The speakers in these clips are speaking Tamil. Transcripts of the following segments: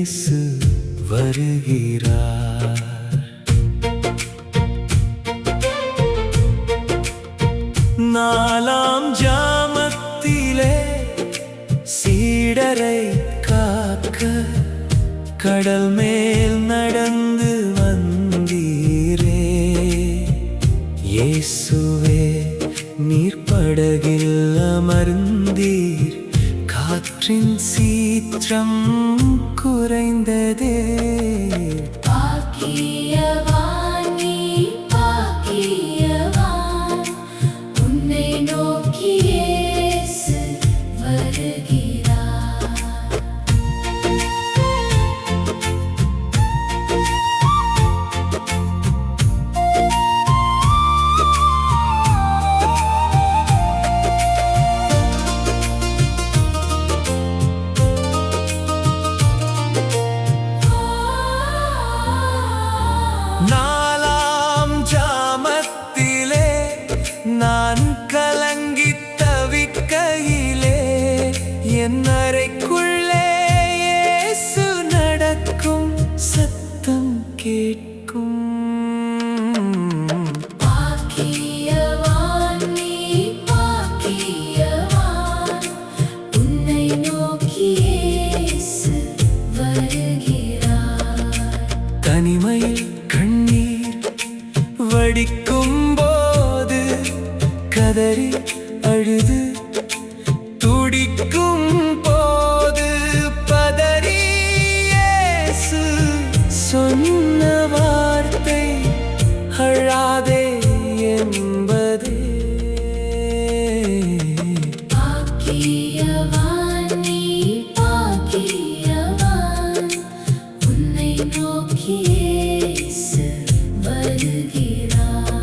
இயேசு வருகிறார். நாலாம் ஜாமத்திலே சீடரை காக்க கடல் மேல் நடந்து வந்தீரே. இயேசுவே நீர் படகில் அமர்ந்தீர், காற்றின் சீற்றம் குறைந்ததே. பாக்கியவான் நீ பாக்கியவான், உன்னை நோக்கி இயேசு வருகிறார். நாலாம் ஜாமத்திலே நான் கலங்கித் தவிக்கையிலே, என் அறைக்குள்ளே இயேசு நடக்கும் சத்தம் கேட்கும். பாக்கியவான் நீ பாக்கியவான், உன்னை நோக்கி இயேசு வருகிறார். தனிமையில் கண்ணீர் வடிக்கும் போது, கதறி அழுது துடிக்கும் போது, பதறி இயேசு சொன்ன வார்த்தை அழாதே என்பதே. பாக்கியவான் நீ பாக்கியவான், உன்னை நோக்கி இயேசு வருகிறார்.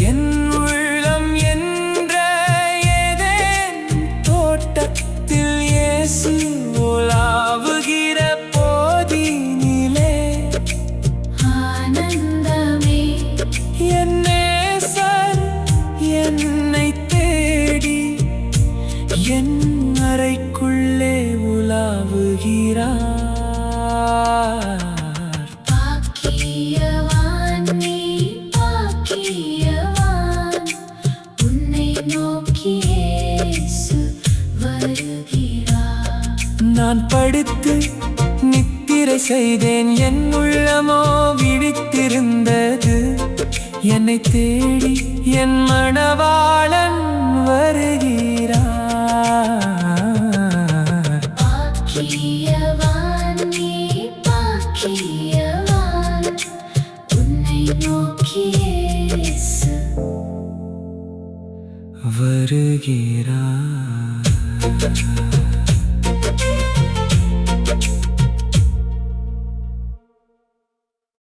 என் உள்ளம் என்ற ஏதேன் தோட்டத்தில் இயேசு உலாவுகிற போதினிலே, ஆனந்தமே என் நேசர் என்னை தேடி என் அறைக்குள்ளே உலாவுகிறார். பாக்கியவான் நீ பாக்கியவான், உன்னை நோக்கி இயேசு வருகிறார். நான் படுத்து நித்திரை செய்தேன், என் உள்ளமோ விழித்திருந்தது. என்னை தேடி என் மணவாளன் வருகிறார். பாக்கியவான் நீ பாக்கியவான், உன்னை நோக்கி இயேசு வருகிறார்.